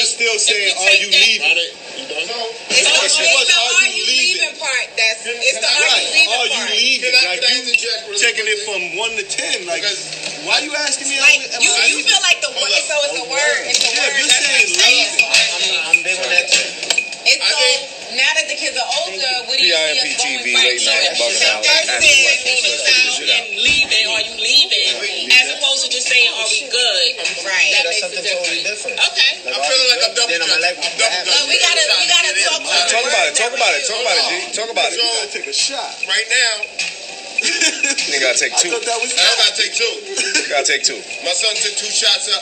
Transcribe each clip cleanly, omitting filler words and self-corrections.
you're still saying, are you leaving? It's the are you leaving part. It's the are you leaving part. Are you leaving? Like you checking it from 1 to 10. Like, why are you asking me? Like you feel like the word. So it's the word. It's the word. You're saying leaving. I'm big on that too. It's so now that the kids are older, what do you PIMP see TV late night bugging out. Leaving, are you leaving? As opposed to just saying, are we good? Right. That That's makes something a totally difference. different. Okay. I'm feeling like I'm double. Then I'm like, But we gotta talk about Talk about it. Talk about it. Talk about it, G. Talk about it. You gotta take a shot. Right now, You gotta take 2. I thought that was I gotta take 2. Gotta take 2. My son took 2 shots of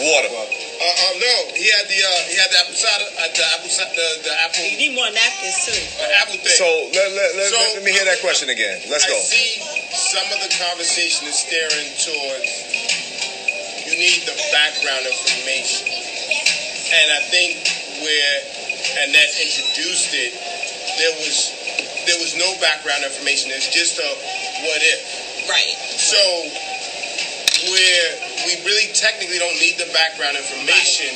Water. no, he had the apple cider, the apple. You need more napkins too. Apple thing. So let me hear that question again. Let's go. I see some of the conversation is steering towards you need the background information, and I think where Annette introduced it, there was no background information. It's just a what if. Right. So where we really technically don't need the background information,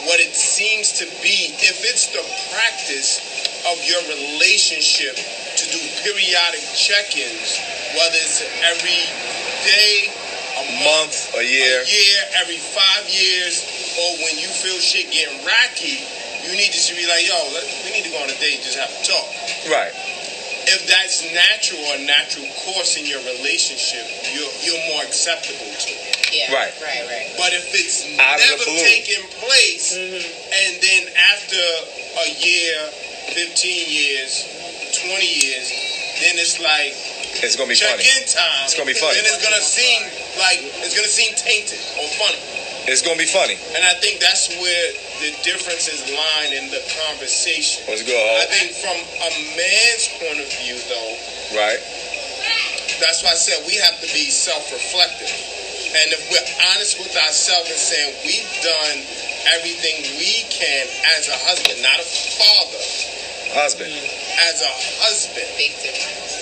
what it seems to be, if it's the practice of your relationship to do periodic check-ins, whether it's every day, a month, a year, every 5 years, or when you feel shit getting racky, you need to be like, yo, we need to go on a date and just have a talk. Right. If that's natural or natural course in your relationship, you're more acceptable to it. Yeah. Right. But if it's Out of never the blue. taken place, and then after a year, 15 years, 20 years, then it's like It's gonna be funny. check-in time. It's gonna be funny. Then it's gonna seem tainted or funny. It's gonna be funny. And I think that's where the differences lie in the conversation. Let's go. I think from a man's point of view, though, Right. that's why I said we have to be self-reflective. And if we're honest with ourselves and saying we've done everything we can as a husband, not a father, Husband. as a husband, Big difference.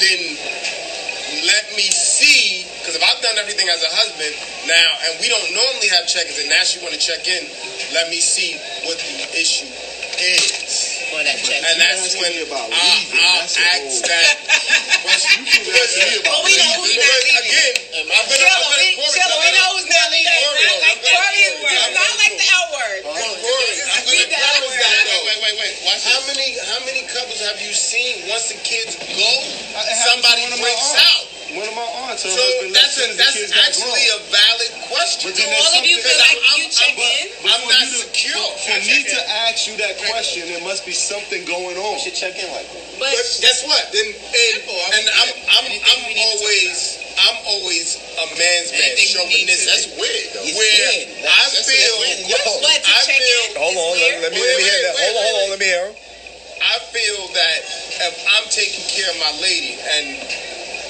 then let me see, because if I've done everything as a husband now, and we don't normally have check-ins, and now she want to check in, let me see what the issue is. For that check. And that's when about I'll ask that question. Well, we know who's not leaving. Again, I'm gonna we know who's not leaving. It's not like the L word. Wait. How many couples have you seen once the kids go, somebody breaks out? One of my aunts, her So husband left that's as the kids got actually grown. a valid question. But then All of you feel like you check in? I'm not secure. For me to ask you that question, there must be something going on. You should check in like that. But guess what? Then I'm always a man's man, chauvinist. That's weird. It's Where weird. I feel, What to check in? Hold on, let me hear that. Hold on, let me hear him. I feel that if I'm taking care of my lady, and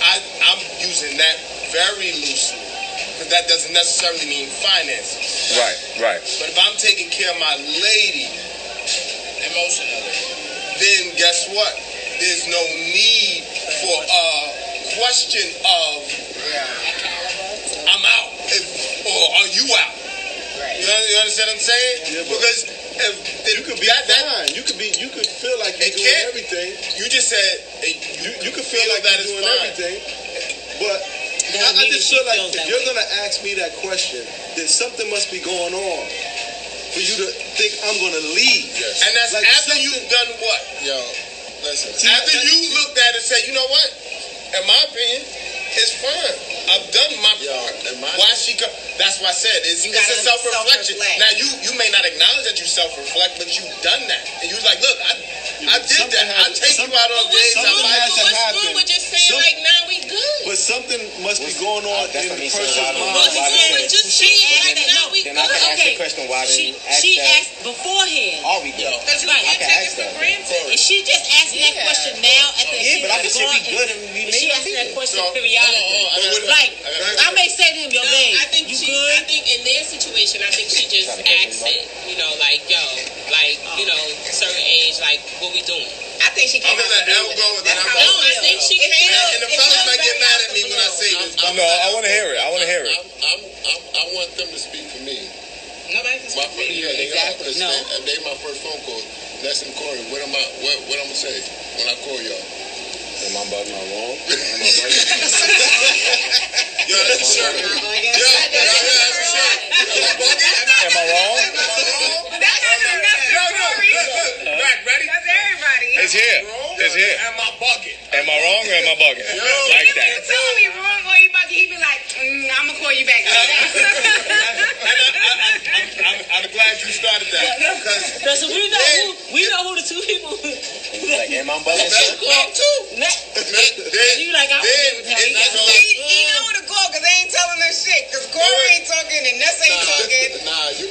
I'm using that very loosely, because that doesn't necessarily mean finances. Right. But if I'm taking care of my lady emotionally, then guess what? There's no need for a question of I'm out or are you out? Right. You understand what I'm saying? Yeah, but because if you could be fine. You could feel like you're doing everything. You just said You could feel like that you're is doing fine. everything. But I just feel like if you're gonna ask me that question, then something must be going on for you to think I'm gonna leave. Yes. And that's like after you've done what? Yo, listen. After you looked at it and said, you know what? In my opinion, it's fine. I've done my part. Why she come? That's why I said it's a self-reflection. Now you may not acknowledge that you self-reflect, but you've done that, and you was like, look, I did that. I take you out on days. What's wrong with just saying like, nah, we good? But something must be going on in the person's mind. What's wrong with just saying like, nah, we good? Then I can ask the question, why didn't you ask She that? asked beforehand. Are we good? Because we Right. can't I can take ask it for that. granted. Is she just asking that question now at the Yeah, but I can say we good and we may She not asking be that good. question So, periodically. Like, I may say to him, yo, No, babe, I think you I good? think in their situation, I think she just asks it. You know, like, yo, like, you know, certain age, like, what we doing? I think she I'm came gonna let Elle go, and then I'm No, gonna. I think she It's came still- And the fellas might get mad at me when I say this. No, I want to hear it. I want them to speak for me. Nobody can Exactly. No. They my first phone call. That's in Corey. What I'm gonna say when I call y'all? Am I bugging? Am I wrong? Am I bugging? Yo, that's a shirt. Yo, that's a shirt. Am I wrong? That's Corey. Right, ready? That's everybody. It's here. It's here. Am I bugging? Am I wrong or am I bugging? Like If you that. tell me wrong or you bugging, he be like, I'm gonna call you back. I'm glad you started that because So we know who the two people. Like, am I bugging? I'm too. You like I'm with him. He know who to call because they ain't telling us shit. Because Corey ain't talking and Ness ain't talking. Nah, you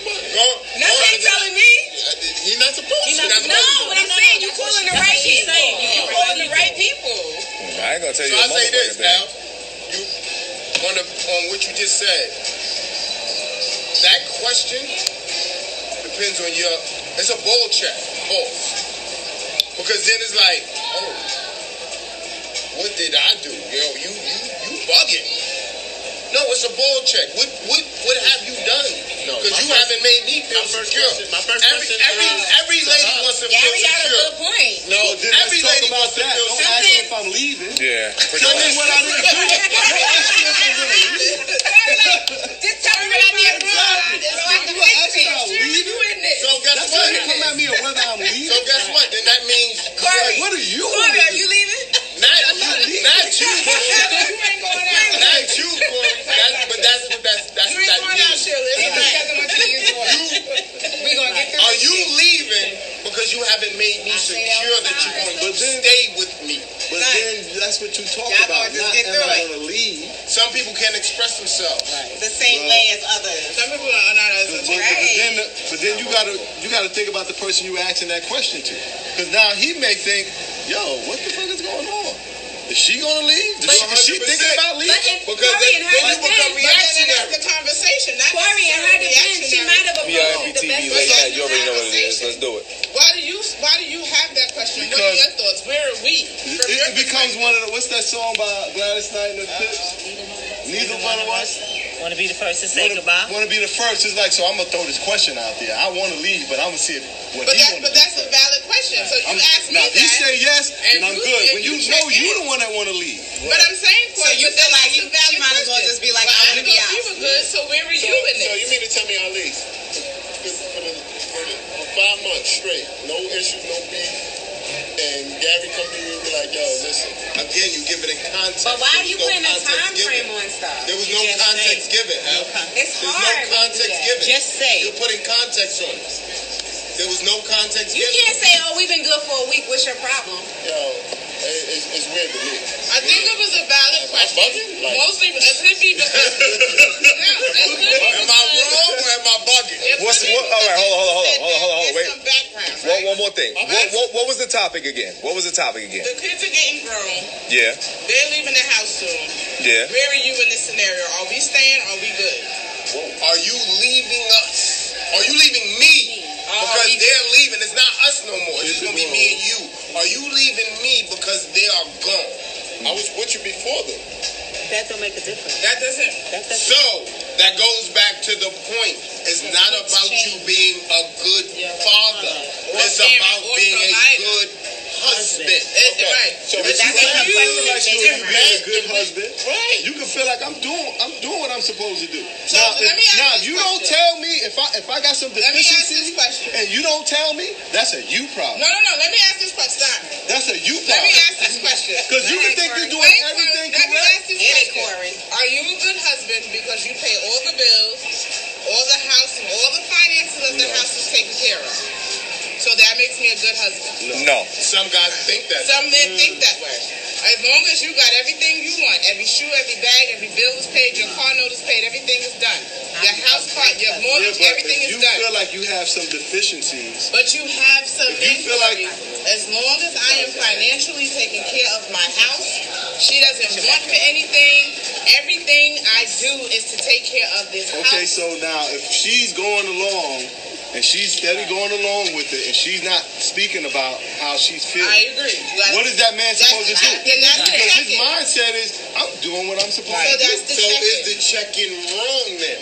Ness ain't telling me. He's not supposed to. No, what I'm saying, you calling the right people. You calling the right people. I ain't gonna tell So you I a say this, motherfucking Al. thing. You on what you just said. That question depends on your. It's a bold check, both. Because then it's like, oh, what did I do? Yo, you bugging. No, it's a bold check. What have you done? Because you haven't made me feel secure. My first question. Every lady wants to feel Gary got a secure. good point. No, then let's Every talk lady about wants to that. feel Don't secure. ask me if I'm leaving. Yeah. Tell me what I didn't do. Don't ask me if I'm gonna leave. Just tell me what I did wrong. You were asking about leaving. So guess That's what? why you come at me or whether I'm leaving. So guess what? Then that means Corey, Like, what are you Corey, gonna are you do? leaving? not you, Corey. You ain't going out. Not you, Corey. That's what that You ain't going out, means. Shirley. It's because I want you to use the word. We gonna get through Are this you shit. leaving because you haven't made me I say that secure all the that you're time. going But to then- stay with me? But then that's what you talk Y'all about. gonna just Not get am through I it. gonna leave? Some people can't express themselves. The same way as others. Some people are not as But then you gotta think about the person you asking that question to. Because now he may think, yo, what the fuck is going on? Is she gonna leave? Is she thinking about leaving? But Because Corey and her then you become defense, reactionary. that's the conversation. Corey and her defense, she might have PIMP approved the TV best late way night. You already know what it is. Let's do it. Why do you have that question? What are Because- your thoughts? Where are we? From your It becomes one of the, what's that song by Gladys Knight and the Pips? Neither one of us Want to be the first to say goodbye? want to be the first. It's like, so I'm gonna throw this question out there. I want to leave, but I'm gonna see what But he that's want to do. a valid question. So you ask me Now, if he that. say yes, then and I'm you- good. and When you you know check you in. the one that want to leave. But I'm saying, Corey, you but feel like that's you a valid might as well question. just be like, But I I wanna be thought out. you were good, so where were you in So this? you mean to tell me, Ali, for 5 months straight, no issues, no beef, and Gary come to you and be like, yo, listen, again, you give it in context. But why are you There's no putting a context time given. frame on stuff? There was no context given, Al. It's There's hard. no context given. Just say. You're putting context on it. There was no context You given. can't say, oh, we've been good for a week. What's your problem? Yo, it's weird to me. I think it was a valid question. bugging? Like- Mostly, it could be because. Am I wrong or am I bugging? All right, hold on. Wait. Some background, right? One more thing. What was the topic again? The kids are getting grown. Yeah. They're leaving the house soon. Yeah. Where are you in this scenario? Are we staying? Or are we good? Are you leaving us? Are you leaving me? Because they're leaving. It's not us no more. It's just going to be me and you. Are you leaving me because they are gone? I was with you before them. That don't make a difference. That doesn't. So, that goes back to the point. It's not about you being a good father. It's about being a good husband. Right. So But if that's you what feel I'm like saying. you're being a good husband, right? you can feel like I'm doing what I'm supposed to do. So, now, let me ask if you you a don't question. tell me if I got some Let me ask deficiencies this question. and you don't tell me, that's a you problem. No. Let me ask this question. Stop. That's a you Let me problem. ask this question. Because you can think you're doing Wait, everything let me correct. ask this Get it, question. Corey. Are you a good husband because you pay all the bills, all the house, and all the finances of the house is taken care of? So that makes me a good husband. No. Some guys think that. Some men think that way. As long as you got everything you want, every shoe, every bag, every bill is paid, your car note is paid, everything is done. Your house part, your Yeah, mortgage, but everything if is you done. feel like you have some deficiencies, But you have some If you feel like- inquiry. As long as I am financially taking care of my house, she doesn't want for anything. Everything I do is to take care of this okay, house. so now if she's going along and she's steady going along with it and she's not speaking about how she's feeling, I agree. what is that man supposed to do? Then that's the Because his check-in. mindset is, I'm doing what I'm supposed So to do. that's the So is check-in. the check-in wrong then?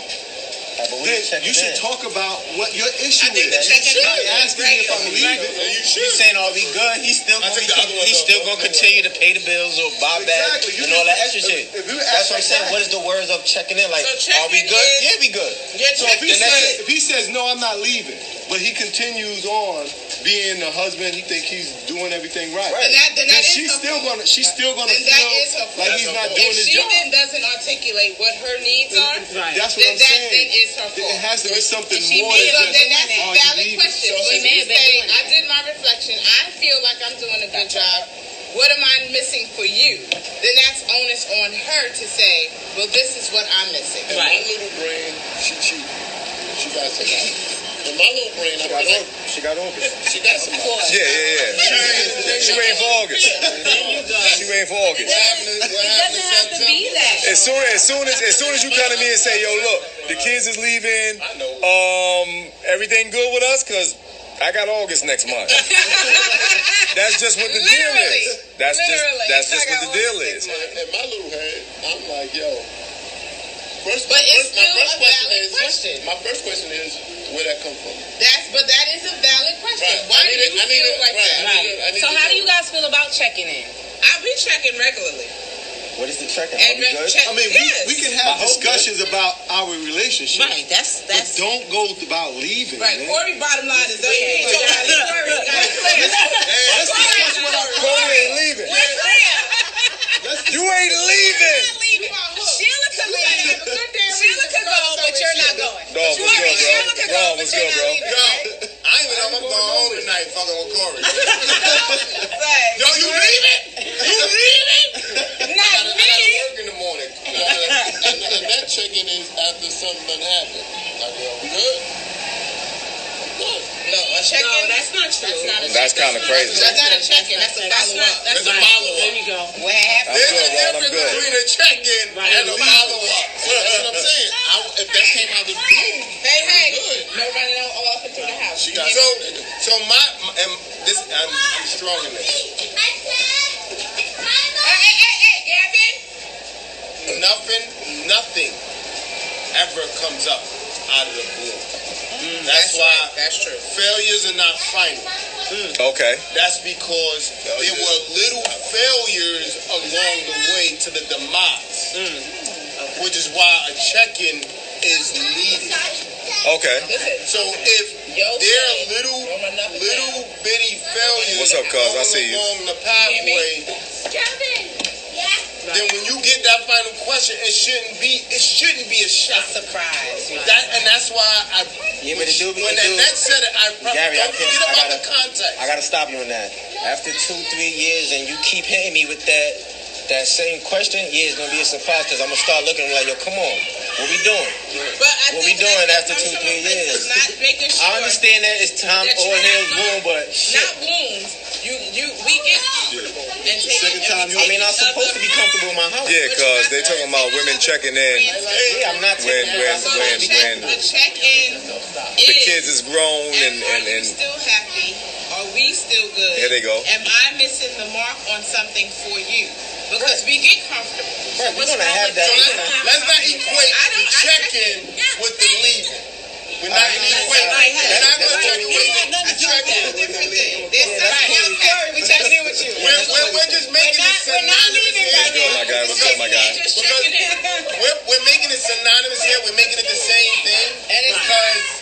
I then you should talk about what your issue I think the is. check-in Not is asking me if I'm leaving. You should. You saying, are we good? He's still gonna continue to pay the bills or buy back Exactly. and all that extra shit. If you That's ask what I'm saying. What is the words of checking in? Like, So are we check-in good? is- Yeah, we good. So if he says no, I'm not leaving, but he continues on being the husband, he think he's doing everything right. Right. Then Then that is she's her still fault. gonna Then that is her feel fault. like he's not If doing his she job. then doesn't articulate what her needs are, Right. That's what then I'm that saying. then is her fault. It has to be something And she more made than up, just, then that's a "Oh, you valid leaving." question. So When she may you have been say, doing it. I did my reflection, I feel like I'm doing a good job, what am I missing for you? Then that's onus on her to say, well, this is what I'm missing. In my little brain, she got somebody. In my little brain, I feel like She got August. she got somebody. Yeah. She waiting for August. She waiting for August. What happened It doesn't have to be that. As soon as you come to me and say, yo, look, the kids is leaving. Everything good with us? Cause I got August next month. That's just what the deal is. That's just what the deal is. In my little head, I'm like, yo. But it's still a valid question. My first question is, where'd that come from? But that is a valid question. Right. Why do you feel like that? Right. So how do you guys feel about checking in? I be checking regularly. What is the checking? And Are we good? check, I mean, yes. we can have discussions about our relationship, Right. That's but don't go about leaving. Right. Man. Corey, bottom line is that he ain't Yeah. Corey, Let's discuss what our Corey ain't leaving. we're clear. You ain't leaving. Sheila could leave. Sheila could go, but you're not going. Dog was good, bro. Sheila could go, Dog but was you're good, not bro. leaving. Yo, I ain't even know I'm going home tonight fucking with Corey. Right. Yo, you leaving? You leaving? Not I me. gotta work in the morning. And that check-in is after something done happened. Like, yo, we good? No, a check-in. No, that's not true. That's kind of crazy. That's not a check-in. That's a follow-up. That's a follow-up. There you go. What happened? There's good, a Ron, I'm difference good. between a check-in and a follow-up. That's what I'm saying. If that came out of the blue, Hey, good. no running all up and through the house. So and this, I'm strong in this. Hey, Gavin. Nothing ever comes up out of the blue. That's why That's true. failures are not final. Okay. That's because there were little failures along the way to the demise, which is why a check-in is needed. Okay. So if there are little bitty failures What's up, cuz? I see you. along the pathway, then when you get that final question, it shouldn't be a shock. Surprise. That's why You want me to do when Annette said it, Gary, don't forget about the context. I gotta stop you on that. After 2-3 years and you keep hitting me with that same question, it's gonna be a surprise because I'm gonna start looking like, yo, come on, what we doing? But I What we think doing that after comes 2-3 from a place years? of Not making sure. I understand that it's time that all you're heels not- boom, but shit. Not wounds. We get comfortable and take Second time it. you- I mean, I'm supposed to be comfortable in my house. Yeah, cause they talking about women checking in. Yeah, I'm not When- taking when- So when- the check-in The is, kids is grown and are you and still happy? Are we still good? Here they go. Am I missing the mark on something for you? Because we get comfortable. So Right, we're what's gonna wrong have with that. you? Let's not equate the check-in with the leaving. We're not going to equate. We're not going to equate the check-in with the leaving. There's something else. Corey, we checking in with you. We're just making it synonymous here. What's good, my guy? What's good, my guy? Just checking in. We're making it synonymous here. We're making it the same thing. And it's Because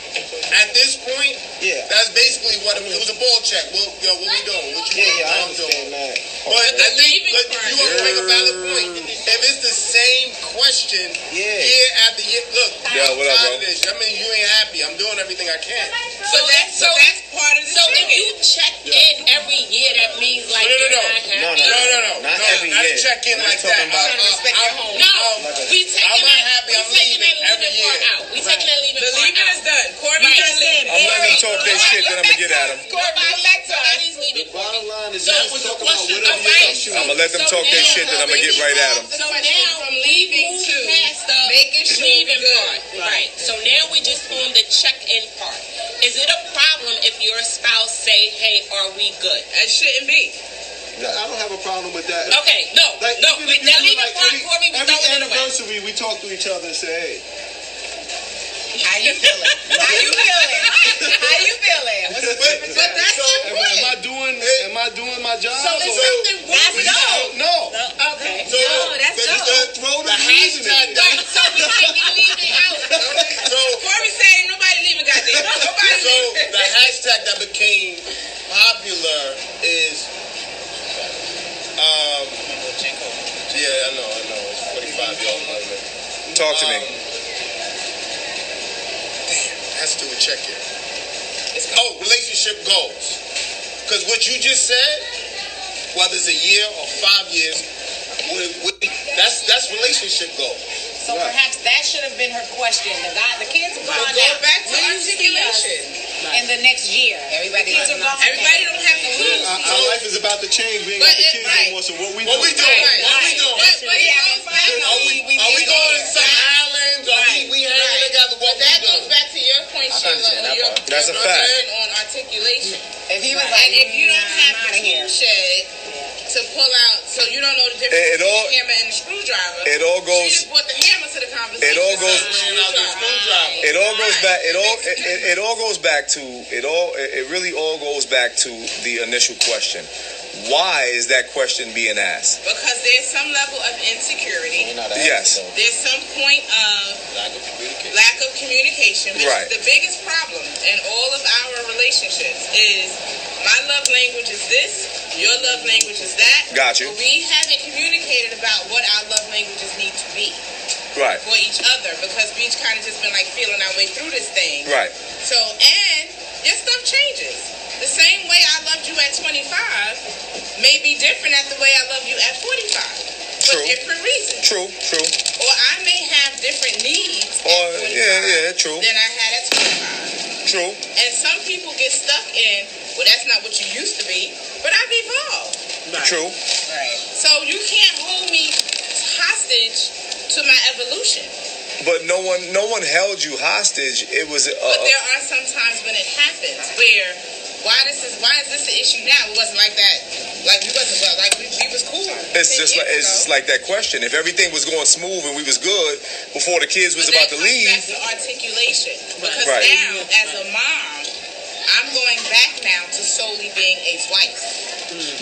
at this point, Yeah. that's basically what it was, a ball check. Well, yo, what we doing? What you Yeah, I I'm doing? understand that. But I think leaving but part. you want to make a valid point. If it's the same question Yeah. year after year, look, Yo, I'm what up, tired bro? of this. I mean, you ain't happy. I'm doing everything I can. So that's part of the So if check-in. you check in every year, that means like No. you're not happy. No. Not every Not year. a check-in I'm like talking that. about- respect your home. No, we I'm taking not that. happy. We I'm taking leaving that every leaving year. part out. We taking that leaving The part leaving out. is done. Corey, Right. just leaving. I'm letting them talk their shit, then I'm gonna get at them. Nobody's leaving. Bottom line is So let's it was a talk about question whatever of your right. issue I'm is. gonna let them talk their shit, then I'm gonna get right at them. So now from leaving move to past the making sure leaving we're part. good. Right. So now we just on the check-in part. Is it a problem if your spouse say, "Hey, are we good"? That shouldn't be. I don't have a problem with that. Okay. No. Like, No. even That if you do, leaving like, part, Corey, we every throw it away. anniversary, we talk to each other and say, hey, How you feeling? How you feeling? How you feeling? But that's So, the point. am I doing my job? So there's something wrong with you. No. Okay. So that's They just dope. throw the the reasoning. hashtag Right, so we can't leave it out. So Corey said nobody leaving goddamn. Nobody So leaving. the hashtag that became popular is, yeah, I know, it's 45 y'all moment. Talk to me. Has to do with check in. Relationship goals. Because what you just said, whether it's a year or 5 years, that's relationship goals. So perhaps that should have been her question. The kids are gone Go now. back to Where do you see us articulation. in the next year? Everybody The kids are gone. Everybody don't have to lose. Our life is about to change. We ain't got the kids anymore. So what we What we doing? doing? Right. What we doing? But it goes back. Are we going to some islands? Are we hanging together? What But that we goes doing? back to your point, Sheila. That's a fact. On articulation. If he was And like, if you don't have I'm out the of here. tool shed to pull out, so you don't know the difference It between all- the hammer and the screwdriver. It all She goes. just brought the hammer to the conversation. It all goes. Bringing out the screwdriver. It all goes back. It all goes back to it all. It really all goes back to the initial question. Why is that question being asked? Because there's some level of insecurity. Yes. There's some point of lack of communication, which Right. is the biggest problem in all of our relationships. Is my love language is this, your love language is that. Got you. But we haven't communicated about what our love languages need to be Right. for each other, because we kind of just been like feeling our way through this thing. Right. So, and your stuff changes. The same way I loved you at 25 may be different at the way I love you at 45. For True. different reasons. True. Or I may have different needs Or at 25 yeah. True. than I had at 25. True. And some people get stuck in, well, that's not what you used to be, but I've evolved. True. Right. So you can't hold me hostage to my evolution. But no one held you hostage. It was. But there are some times when it happens where why is this an issue now? It wasn't like that. Like we wasn't like we was cool. It's just like that question. If everything was going smooth and we was good before the kids was about to leave. That's the articulation. Because Right. now, as a mom, I'm going back now to solely being a wife,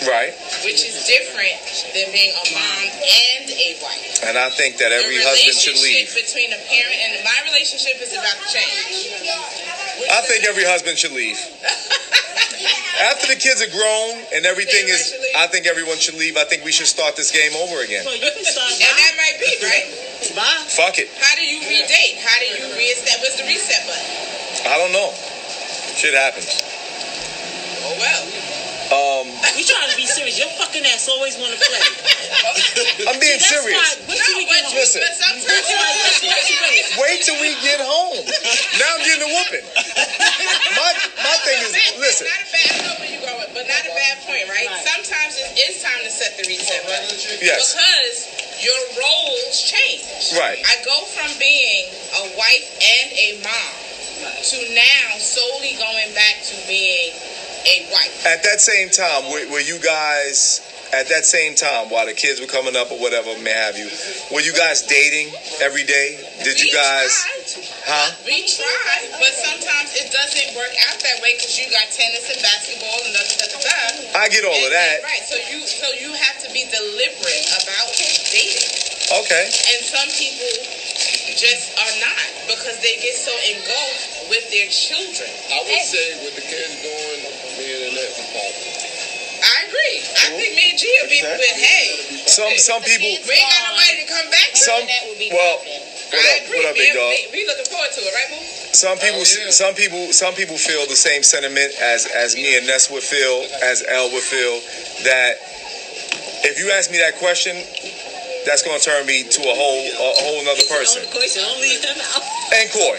Right. which is different than being a mom and a wife. And I think that every the husband should relationship leave. between a parent and my relationship is about to change. I think every husband should leave. After the kids are grown and everything is, I think everyone should leave. I think we should start this game over again. So you can start And that might be, right? Bye. Fuck it. How do you redate? How do you reset? What's the reset button? I don't know. Shit happens. Oh, well. You trying to be serious. Your fucking ass always want to play. I'm being That's serious. why. What you get home? Listen. But sometimes Wait till we get home. Now I'm getting a whooping. My thing is, listen. Not a bad, I know where you going, but not a bad point, right? Sometimes it is time to set the reset button. Yes. Because your roles change. Right. I go from being a wife and a mom to now solely going back to being a wife. At that same time, were you guys, at that same time, while the kids were coming up or whatever may have you, were you guys dating every day? Did you guys, huh? We tried, but sometimes it doesn't work out that way because you got tennis and basketball and da-da-da-da-da. I get all of that. Right, so you have to be deliberate about dating. Okay. And some people just are not because they get so engulfed with their children. I would say with the kids doing, being in that department. I agree. I think me and G will be with, hey, Some people, we ain't got nobody to come back to. some, that would be well, I agree. what up, big dog? We looking forward to it, right, Boo? Some people feel the same sentiment as me and Ness would feel, as Elle would feel, that if you ask me that question, that's going to turn me to a whole nother person. Don't leave them out. And Coy,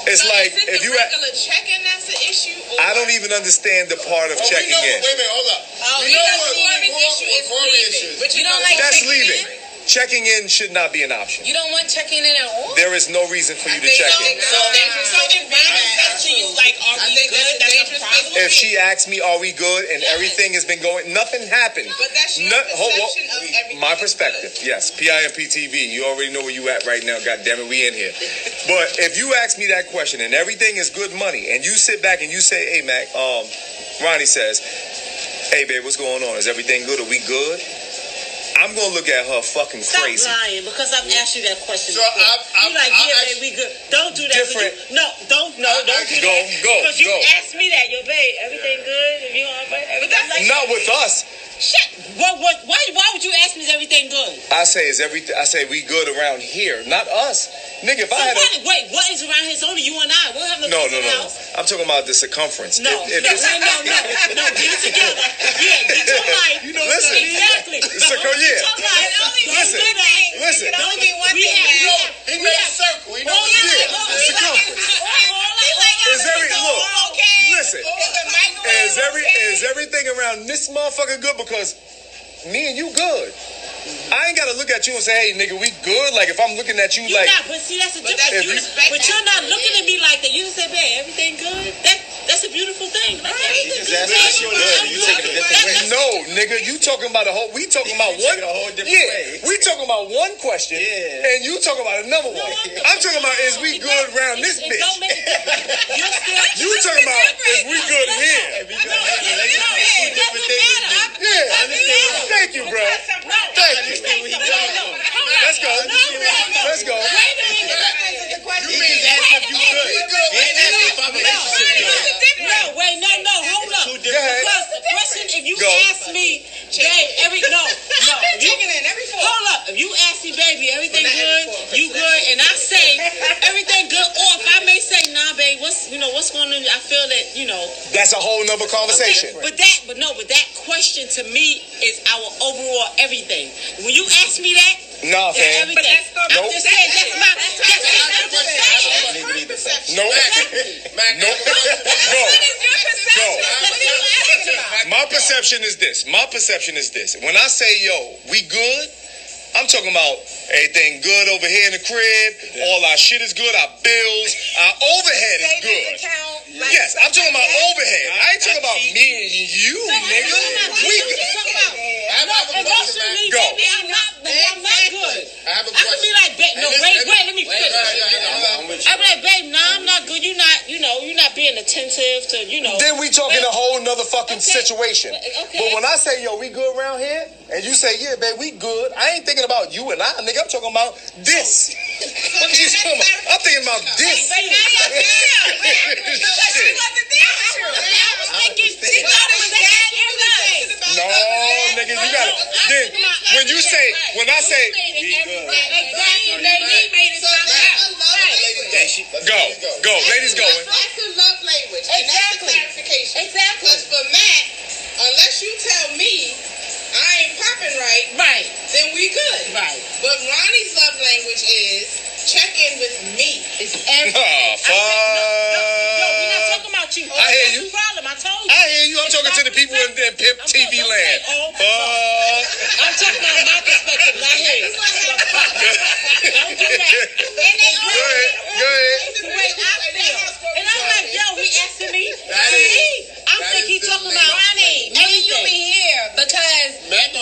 it's So like is it if the you, regular check-in that's the issue? Or I don't even understand the part of checking Wait in. a minute, hold up. We You know know what Corey's issue is Corey leaving. issue? But You don't like That's checking leaving. in? Checking in should not be an option. You don't want checking in at all? There is no reason for you to check in. So if Ron said to you, like, are we good? That's a problem. if she asks me, are we good, and everything has been going, nothing happened. But that's your perception of everything. My perspective, yes. PIMP TV, you already know where you at right now. God damn it, we in here. But if you ask me that question and everything is good money, and you sit back and you say, hey, Mac, Ronnie says, hey, babe, what's going on? Is everything good? Are we good? I'm going to look at her fucking crazy. Stop lying, because I've asked you that question So before. you like, yeah, babe, we good. Don't do that. Different. Don't do that. Go. Because you asked me that. Yo, babe, everything good? If you all right? Everything like Not with us. Shit. Why would you ask me is everything good? I say we good around here, not us. Nigga, if I had wait, what is around here? It's only you and I. We'll have no. I'm talking about the circumference. No. Get it together. Yeah, get your life. Listen. Exactly. Listen. It can only be one thing. He made a circle. He knows Is everything around this motherfucker good? Because me and you good. I ain't gotta look at you and say, hey, nigga, we good. Like, if I'm looking at you, like... But see, that's a difference. But you're not looking at me like that. You just say, babe, everything good? That's a beautiful thing. Like, no, nigga, you talking about we talking about one... we talking about one question, and you talking about another one. I'm talking about, is we good around this bitch? You talking about, is we good here? Thank you, bro. Thank you. Let's go. Wait a minute. You mean ask if you good. He ain't asking if our relationship good. No, hold up. Because the question, if you ask me, babe, hold up. If you ask me, baby, everything good, you good, and I say everything good, or if I may say, nah, babe, what's going on? I feel that, That's a whole nother conversation. Okay. But that question to me is our overall everything. When you ask me that, nah, fam. everything. I'm just saying, My perception is this. When I say, yo, we good, I'm talking about everything good over here in the crib. All our shit is good. Our bills, our overhead is good. Yes, I'm talking about overhead. I ain't talking about me and you, nigga. We good. Emotionally, baby, I'm not good. I could be like, babe, let me finish. I'd be like, babe, nah, I'm not good. You're not being attentive to, Then we talking a whole nother fucking situation. Okay. But when I say, yo, we good around here, and you say, yeah, babe, we good, I ain't thinking about you and I, nigga. I'm talking about this. What you talking about? I'm thinking about this. No, nigga, you got it. Then when I say, go, ladies going. That's a love language. And that's a clarification. Exactly. Because for Matt, unless you tell me I ain't popping right, then we good. Right. But Ronnie's love language is check in with me. It's everything. Oh, fuck. No, we're not talking about you. I hear you. That's the problem. I told you. I hear you. I'm talking to the people in PIMP TV land. I'm talking about my perspective, not his. Don't do that. Go ahead. The way I feel. And I'm like, yo, he asking me. I'm thinking he's talking about Ronnie, maybe you be here because let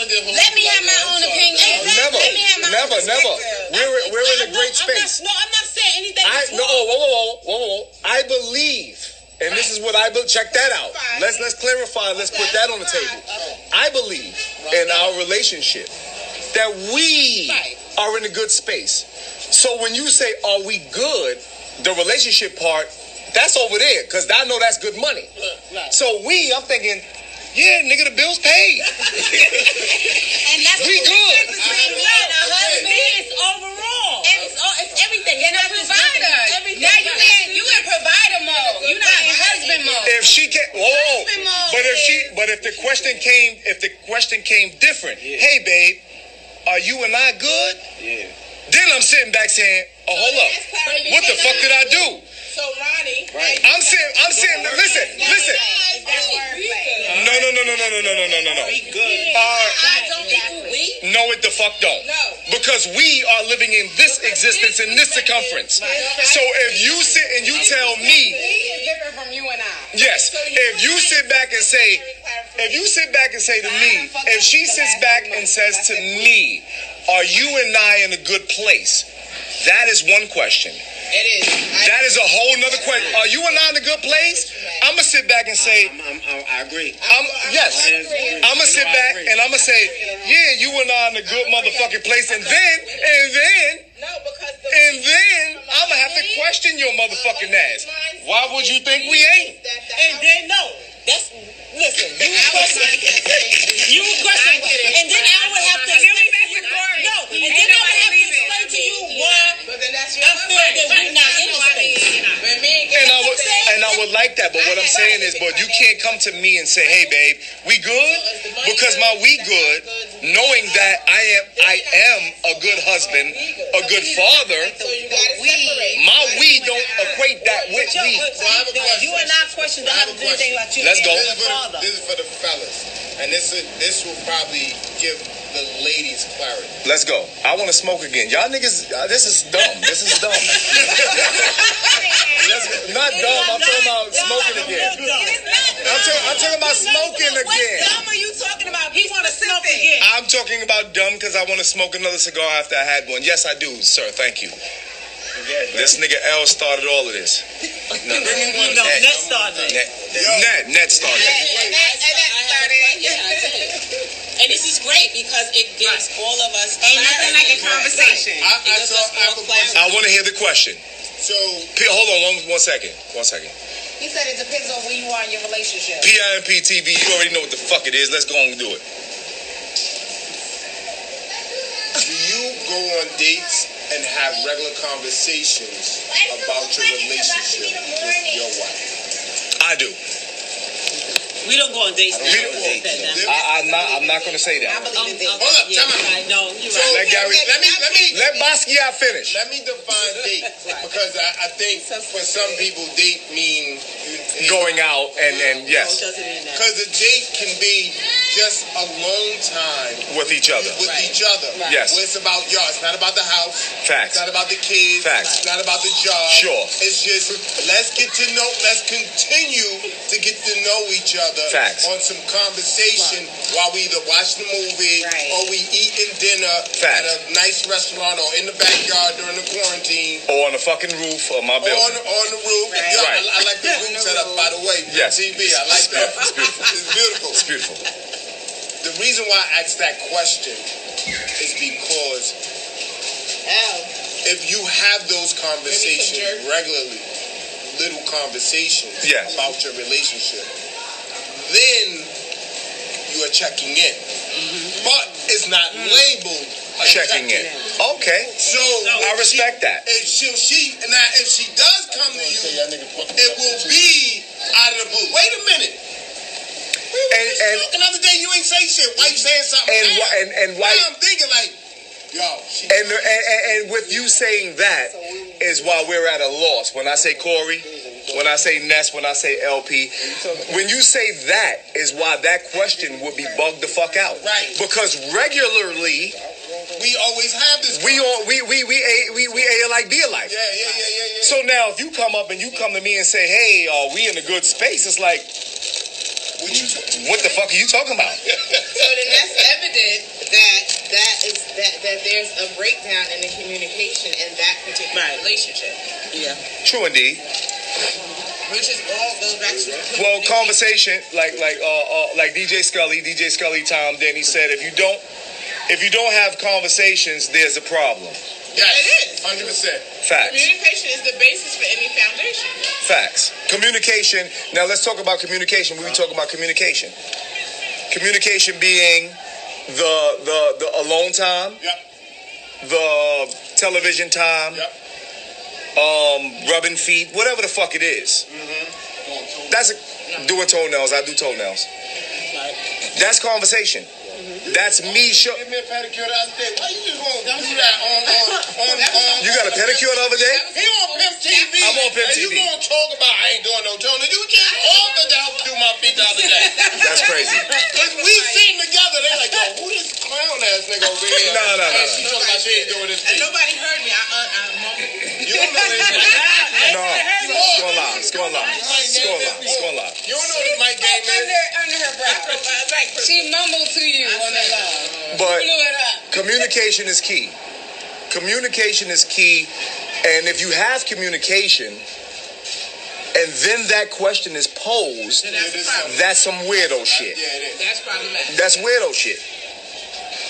me have my own opinion. Never. Let me have my own perspective. We're in a great space. I'm not saying anything. Whoa. I believe, and this is what I believe. Check that out. Let's clarify. Let's put that on the table. I believe in our relationship that we are in a good space. So when you say, are we good, the relationship part, that's over there, because I know that's good money. So I'm thinking, yeah, nigga, the bill's paid. And that's we good. It's overall. It's everything. You're not provider. Now you in provider mode. You're not in husband mode. If she can, but if the question came different, hey babe, are you and I good? Yeah. Then I'm sitting back saying, oh, hold up, what the fuck did I do? So Ronnie, I'm saying, listen. No. We good. No, it the fuck don't. No. Because we are living in this existence, in this circumference. So if you sit and you tell me, he is different from you and I. yes, So if you sit back and say to me, if she sits back and says to me, are you and I in a good place? That is one question. It is. That is a whole nother question. Are you and I in a good place? I'm going to sit back and say, I agree. yes. I'm going to sit back and I'm going to say, yeah, you and I in a good motherfucking place. And then, I'm going to have to question your motherfucking ass. Why would you think we ain't? And then, listen, you question, and then I would have to explain to you why I feel that we're not in the space. And I would like that, but what I'm saying is, but you can't come to me and say, hey, babe, we good? Because my we good, knowing that I am a good husband, a good father, my we don't equate that with we. You and I question don't have to do anything like you. Let's go. This is for the fellas, and this will probably give the ladies clarity. Let's go. I want to smoke again. Y'all niggas, this is dumb. This is dumb. Not dumb. I'm talking about smoking again. I'm talking about smoking again. What dumb are you talking about? He want to smoke again. I'm talking about dumb because I want to smoke another cigar after I had one. Yes, I do, sir. Thank you. This nigga L started all of this. No, Net started it. Net started it. And this is great because it gives all of us Ain't nothing like a conversation. I want to hear the question. So, hold on one second. He said it depends on where you are in your relationship. P.I.M.P. TV, you already know what the fuck it is. Let's go on and do it. do you go on dates and have regular conversations about your relationship with your wife? I do. We don't go on dates. I'm not gonna say that. Hold up, time out. No, you're right. Let Basquiat finish. Let me define date because I think for some people date mean Going out and yes, because a date can be just alone time with each other. Yes, where it's about y'all. It's not about the house. Facts. It's not about the kids. Facts. It's not about the job. Sure. It's just let's continue to get to know each other. Facts. On some conversation while we either watch the movie or we eating dinner at a nice restaurant or in the backyard during the quarantine or on the fucking roof of my building. On the roof. Right. I like the roof setup, by the way. Yes. TV, I like that. It's beautiful. It's beautiful. The reason why I asked that question is because if you have those conversations regularly, little conversations about your relationship, then you are checking in. But it's not labeled checking in. Okay. So I respect that. If she does come to you, it will be out of the blue. Wait a minute. And another day you ain't say shit. Why you saying something? And why I'm thinking like, yo. And with you saying that is why we're at a loss. When I say Corey, when I say Ness, when I say LP, when you say that is why that question would be bugged the fuck out. Right. Because regularly we always have this. We A alike, B alike. Yeah. So now if you come up and you come to me and say, hey, are we in a good space? It's like, what the fuck are you talking about? So then that's evident that there's a breakdown in the communication in that particular relationship. Yeah. True indeed. Which is all goes back to well, conversation like DJ Scully Tom Denny said, if you don't have conversations, there's a problem. Yes, it is 100%. Facts. Communication is the basis for any foundation. Facts. Communication. Now let's talk about communication. We talk about communication. Communication being the alone time. Yep. The television time. Yep. Rubbing feet, whatever the fuck it is. Mm-hmm. That's doing toenails. I do toenails. That's conversation. That's me. Give me a pedicure the other day. Why you just gonna do that on? You got a pedicure the other day? He on PIMP TV. I'm on PIMP TV. And you gonna talk about I ain't doing no toenails? You just offered to help do my feet the other day. That's crazy. Cause we seen together. They like, yo, who this clown ass nigga over here? No. And she talking about she ain't doing this. And nobody heard me. I mumbled. You don't know this. No. It's going live. You don't know this. under her brow. She mumbled to you on the line. But Blew it up. communication is key. Communication is key. And if you have communication and then that question is posed, that's some weirdo shit. Yeah, it is. That's problematic. That's weirdo shit.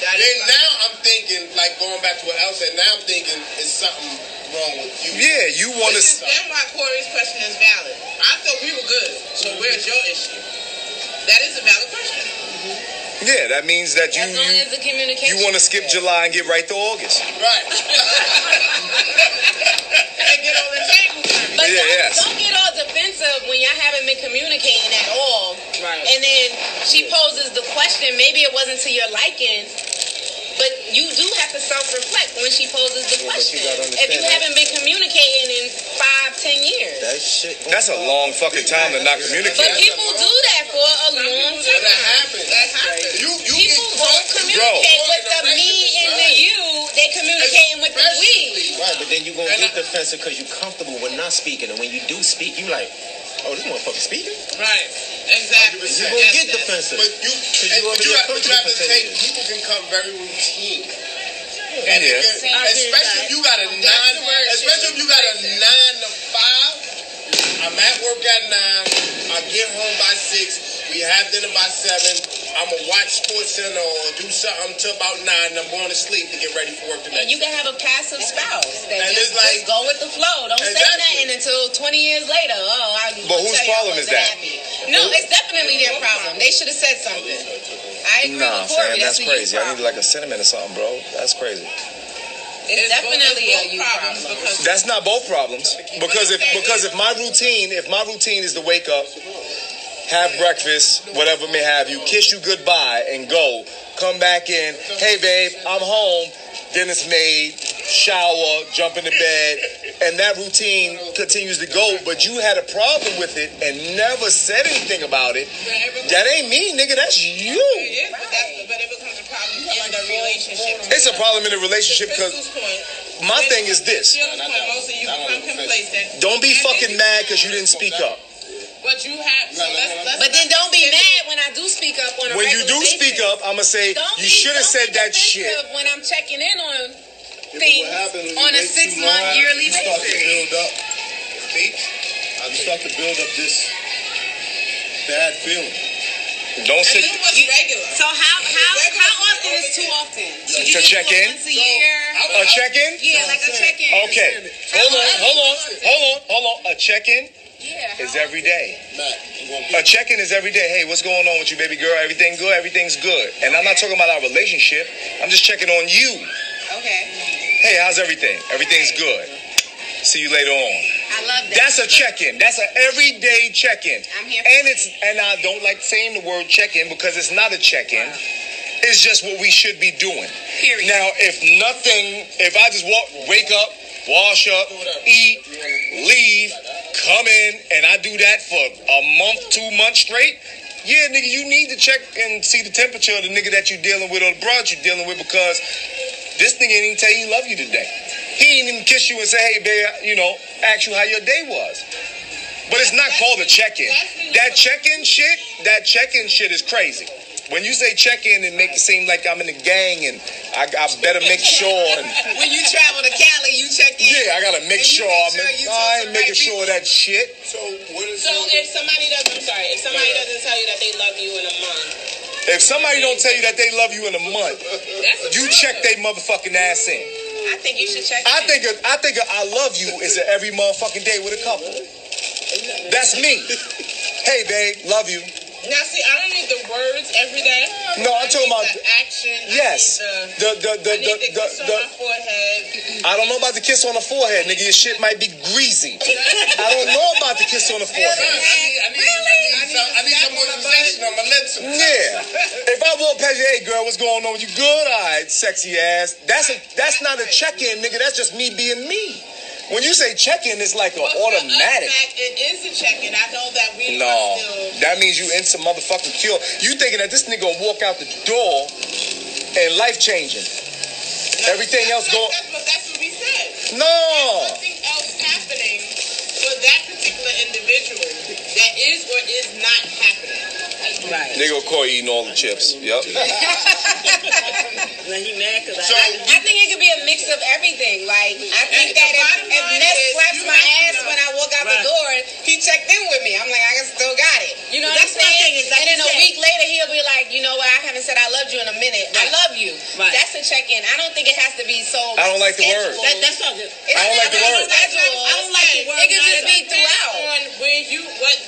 Then now I'm thinking, like going back to what Al said, now I'm thinking it's something wrong with you. Yeah, you want This is to... then why Corey's question is valid. I thought we were good. So where's your issue? That is a valid question. Yeah, that means that As long as the communication. you want to skip July and get right to August. Right. And get all the tables. But Yeah, don't get all defensive when y'all haven't been communicating at all. Right. And then she poses the question, maybe it wasn't to your liking, but you do have to self-reflect when she poses the question. If you haven't been communicating in 5-10 years. That shit. That's a long fucking time to not But communicate. people do that for a long time. That happens. That happens. You People don't communicate with the me and the you. They communicating with the we. Right, but then you're going to get defensive because you're comfortable with not speaking. And when you do speak, you like, oh, this motherfucker speaking? Right. Exactly. You're going to get defensive. But you have to take, people can come very routine. And Yeah. especially if you got a 9 to 5. I'm at work at 9. I get home by 6. We have dinner by 7. I'm gonna watch Sports Center or do something till about 9. And I'm going to sleep to get ready for work the next And you day. can have a passive spouse that And just, it's like- just go with the flow. Don't say Exactly. nothing until 20 years later. But whose problem is that? No, it's definitely their problem. They should have said something. I agree Nah, with Corey. fam, that's a you crazy. I problem. need like a cinnamon or something, bro. That's crazy. It's definitely a both you problems problem. because That's not both problems. Because if my routine is to wake up, have breakfast, whatever may have you, kiss you goodbye and go, come back in, hey babe, I'm home, dinner's made, shower, jump in the bed, and that routine continues to go, but you had a problem with it and never said anything about it. That ain't me, nigga, that's you. but it becomes a problem in the relationship. It's a problem in the relationship To because Crystal's point, my thing is this. Sheila's point, most of you become complacent. Don't be And fucking then mad because you didn't speak up. But you have. So let's But then don't be mad when I do speak up on a When you regular do basis. speak up, I'm going to say, you should have said that shit. When I'm checking in on What things happens when you on a wait too 6-month, long, yearly you start to basis. build up. You start to build up this bad feeling. Don't And sit. then what's regular? So how often is too often? Should you To just check do it in? once a year? A check-in? Yeah, like a check-in. Okay. Hold on. A check-in Yeah. is every day. Matt, you want A check-in is every day. Hey, what's going on with you, baby girl? Everything good? Everything's good. And I'm not talking about our relationship. I'm just checking on you. Okay. Hey, how's everything? Everything's good. See you later on. I love that. That's a check-in. That's an everyday check-in. I'm here for And I don't like saying the word check-in because it's not a check-in. It's just what we should be doing. Period. Now, if I just wake up, wash up, eat, leave, come in, and I do that for a month, 2 months straight, yeah, nigga, you need to check and see the temperature of the nigga that you're dealing with or the broad you're dealing with because this nigga ain't even tell you he love you today. He ain't even kiss you and say, hey, babe, ask you how your day was. But it's not called a check-in. That check-in shit is crazy. When you say check-in, it make it seem like I'm in a gang and I better make sure. And, When you travel to Cali, you check in. yeah, I gotta make sure. I ain't making sure of that shit. So what is So if somebody doesn't tell you that they love you in a month, If somebody don't tell you that they love you in a month, that's a you problem. check they motherfucking ass in. I think you should check I in. think a I love you is a every motherfucking day with a couple. That's me. Hey, babe, love you. Now, see, I don't need the words every day. No, I'm talking about the action. yes. I need the kiss on my forehead. I don't know about the kiss on the forehead, nigga. Your shit might be greasy. I don't know about the kiss on the forehead. I need some more possession on my lips. Yeah. If I walk past you, hey girl, what's going on with you? Good, all right, sexy ass. That's not a check-in, nigga. That's just me being me. When you say check-in, it's like an automatic. It is a check-in. I know that we No, are still. that means you in some motherfucking cure. You thinking that this nigga gonna walk out the door and life changing? Everything else going. That's what we said. No. Nothing else happening for that particular individual that is or is not happening. They go call eating all the chips. Yep. Now he mad because I think it could be a mix of everything. Like, I think that if Ness slaps my ass when I walk out the door, he checked in with me. I'm like, I still got it. You know what I'm saying? And then a week later, he'll be like, you know what? I haven't said I loved you in a minute. I love you. That's a check-in. I don't think it has to be so. I don't like the word. That's not good. I don't like the word. I don't like the word. It could just be throughout. On where you what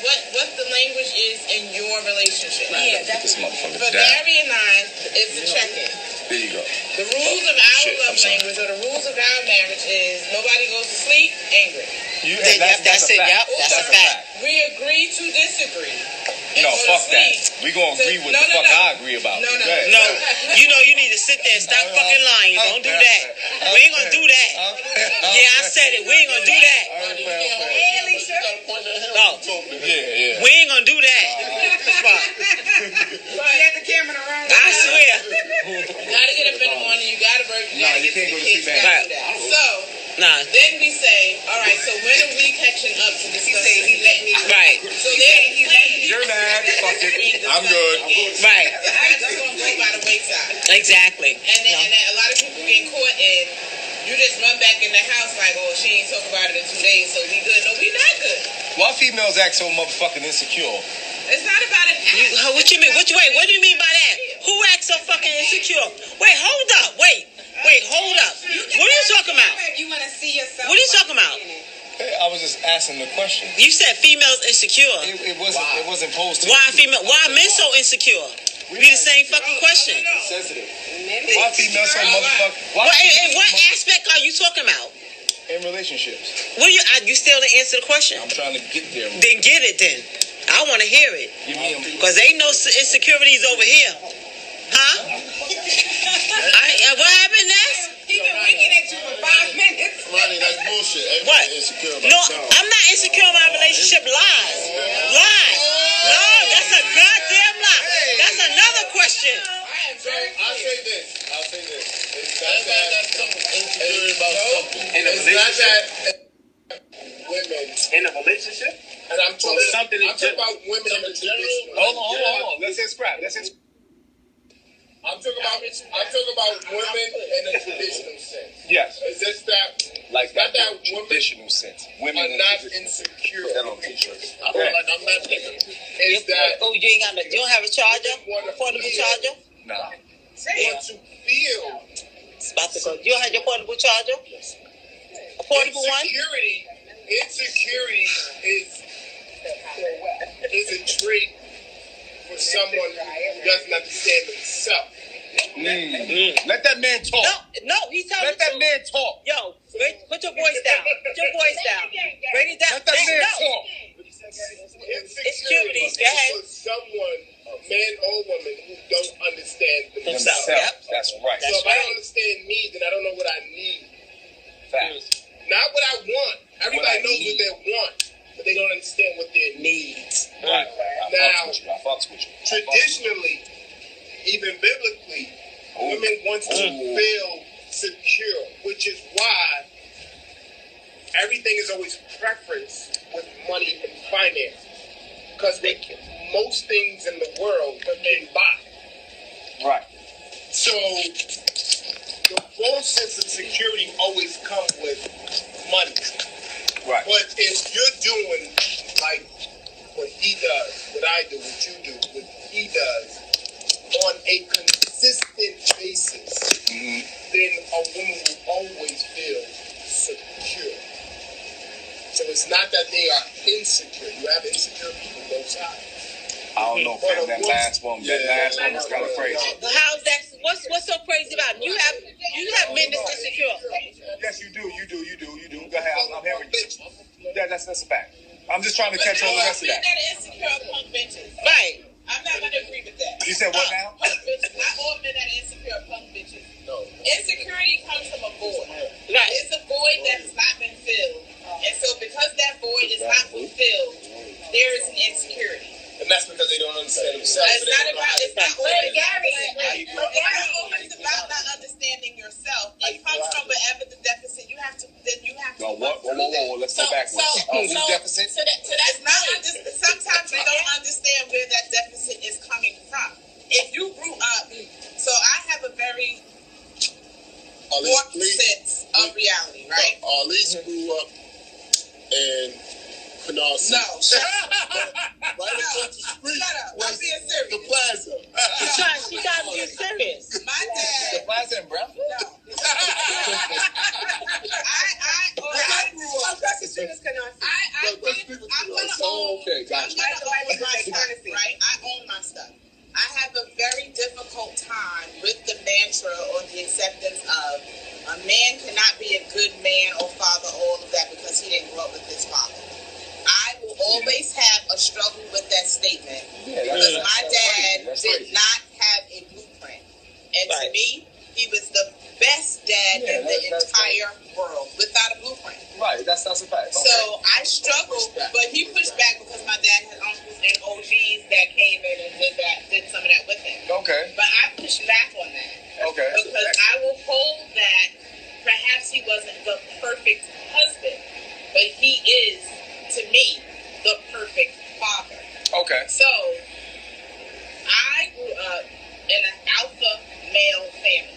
the language is in your relationship. Yeah, This motherfucker For down. Gary and I, it's the check-in. There you go. The rules of our love language or the rules of our marriage is nobody goes to sleep angry. That's it. Yep. That's a fact. We agree to disagree. No, fuck that. We gonna agree with the fuck I agree about. No. No, you know you need to sit there and stop fucking lying. Don't do that. We ain't gonna do that. Yeah, I said it. We ain't gonna do that. No. Yeah. We ain't gonna do that. Fuck. the camera around. I swear. You gotta get up in the morning. You gotta work. You gotta you get can't to go the to kids. sleep You gotta do that. So then we say, all right. So when are we catching up to discuss? He let me. Right. So then You're mad. Fuck it. I'm good. Right. I just gonna go by the wayside. Exactly. And then a lot of people get caught in. You just run back in the house like, oh, she ain't talk about it in 2 days, so we good. No, we not good. Why females act so motherfucking insecure? It's not about it. What you mean? What do you mean by that? Who acts so fucking insecure? Wait, hold up. Wait, hold up. What are you talking about? You want to see yourself. What are you talking about? Hey, I was just asking the question. You said females insecure. It wasn't posed to. Why men so insecure? Be the same fucking question. Sensitive. Why females so motherfucking? What aspect are you talking about? In relationships. What you still didn't answer the question? I'm trying to get there. Then get it then. I want to hear it. Because ain't no insecurities over here. Huh? What happened next? He been winking at you for 5 minutes. Ronnie, that's bullshit. What? Insecure about No, something. I'm not insecure in my relationship. Lies. No, that's a goddamn lie. That's another question. I'll say this. It's not that insecure about something. In a It's not that Women. In a relationship? And I'm talking Something in about women in the traditional. Hold on. Let's hit scrap. I'm talking about women in a traditional sense. Yes. It's just that, Like not that that women traditional sense. Women are in not traditional- insecure. That on t-shirts. I feel like I'm not thinking. It's that Oh, you don't have a charger? Portable charger? Nah. want to feel It's about to go. You don't have your portable charger? A portable one? Insecurity is a trait for someone who doesn't understand themselves. Let that man talk. No, he's telling Let that man talk. Yo, put your voice down. Bring it down. Let that man talk. Insecurities, go ahead. For someone, man or woman, who don't understand themselves. Themselves. That's right. So if I don't understand me, then I don't know what I need. Facts. Not what I want. Everybody knows need. what they want, but they don't understand what their needs. Right. Now, I fucks with you. Traditionally, even biblically, women want to feel secure, which is why everything is always preference with money and finance. Because most things in the world they can buy. Right. So the false sense of security always comes with money. Right. But if you're doing like what he does, what I do, what you do, what he does, on a consistent basis, then a woman will always feel secure. So it's not that they are insecure. You have insecure people both sides. I don't know, fam. That last one was kind of crazy. How's that? What's so crazy about it? You have men that's insecure. Yes, you do. Go ahead. I'm hearing you. Yeah, that's a fact. I'm just trying to catch all the rest of that. That insecure punk bitches. Right. I'm not gonna agree with that. You said what now? Punk bitches. Not all men that are insecure punk bitches. No. Insecurity comes from a void. Right. It's a void that has not been filled. And so because that void is not fulfilled, there is an insecurity. And that's because they don't understand themselves. It's not always about not understanding yourself. It comes from wherever the deficit. You have to. No, whoa. Let's go backwards. Who's deficit? So that's not. Sometimes we don't understand where that deficit is coming Got you. I'm gonna own my stuff, right? I own my stuff. I have a very difficult time with the mantra or the acceptance of a man cannot be a good man or father, all of that, because he didn't grow up with his father. I will always have a struggle with that statement because my dad did not have a blueprint. And to me, he was the best dad in the entire world without a blueprint. Right, that's a fact. Okay. So I struggled, but he pushed back because my dad had uncles and OGs that came in and did some of that with him. Okay. But I pushed back on that. Okay. Because I will hold that perhaps he wasn't the perfect husband, but he is, to me, the perfect father. Okay. So I grew up in an alpha male family.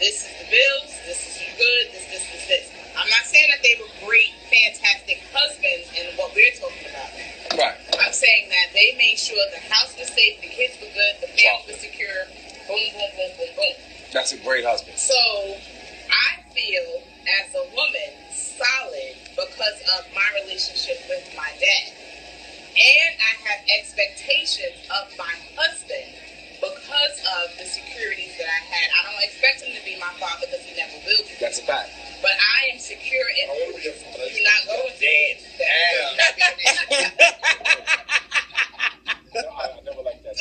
This is the bills, this is the good, this. I'm not saying that they were great, fantastic husbands in what we're talking about. Right. I'm saying that they made sure the house was safe, the kids were good, the family was secure. Boom, boom, boom, boom, boom. That's a great husband. So I feel as a woman solid because of my relationship with my dad. And I have expectations of my husband because of the securities that I had. I don't expect him to be my father because he never will be. That's a fact. But I am secure in him. You're not going to I never liked that.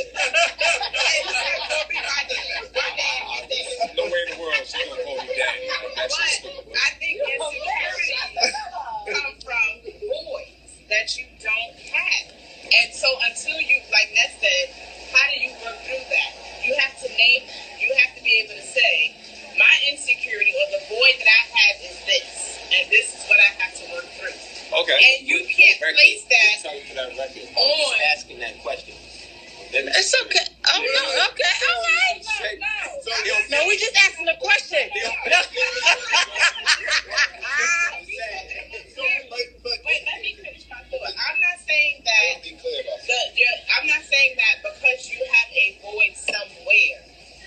No way in the world she's going to call me daddy. That's just stupid. I think insecurities come from boys that you don't have. And so until you, like Ness said, how do you work through that? You have to be able to say, my insecurity or the void that I have is this, and this is what I have to work through. Okay. And you can't place that on asking that question. It's okay. Oh, no, okay, all right. No, we just asking a question. Wait, let me finish my thought. I'm not saying that because you have a void somewhere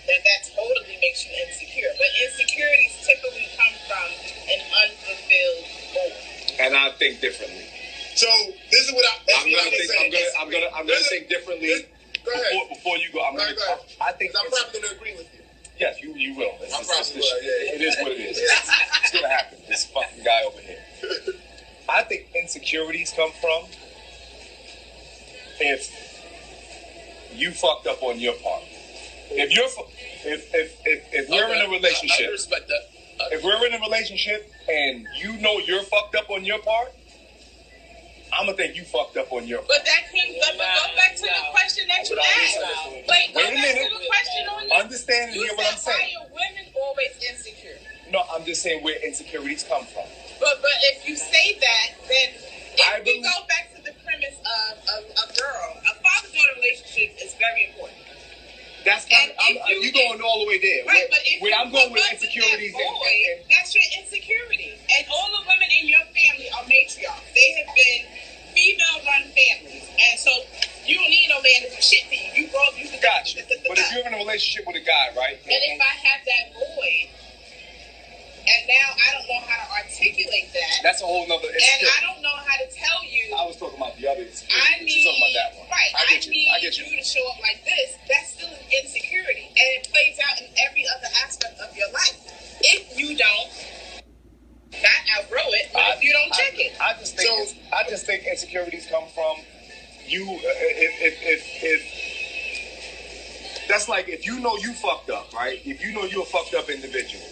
that totally makes you insecure. But insecurities typically come from an unfulfilled void. And I think differently. So this is what I'm gonna think differently. Go ahead. Before you go, I think I'm probably gonna agree with you. Yes, you will. I'm probably will. Yeah. It is what it is. It's gonna happen. This fucking guy over here. I think insecurities come from if you fucked up on your part. If we're in a relationship, I respect that. If we're in a relationship and you know you're fucked up on your part, I'm gonna think you fucked up on your part. But that can go back to the question that you asked. Wait a minute. To the question on you. Understand and hear what I'm saying. Why are women always insecure? No, I'm just saying where insecurities come from. But if you say that, then if we go back to the premise of a girl, a father-daughter relationship is very important. That's kind of, you going all the way there. Right, but if I'm going with insecurities. That's your insecurity. And all the women in your family are matriarchs. They have been female-run families. And so you don't need no man to do shit for you. You grow up, you can gotcha. But if you're in a relationship with a guy, right? And if I have that void, and now I don't know how to articulate that. That's a whole nother insecurity. And I don't know how to tell you. I was talking about the other insecurity. I need, She's talking about that one. Right. I get you to show up like this. That's still an insecurity. And it plays out in every other aspect of your life. If you don't not outgrow it, but if you don't check it. I just think insecurities come from you. If that's like if you know you fucked up, right? If you know you're a fucked up individual,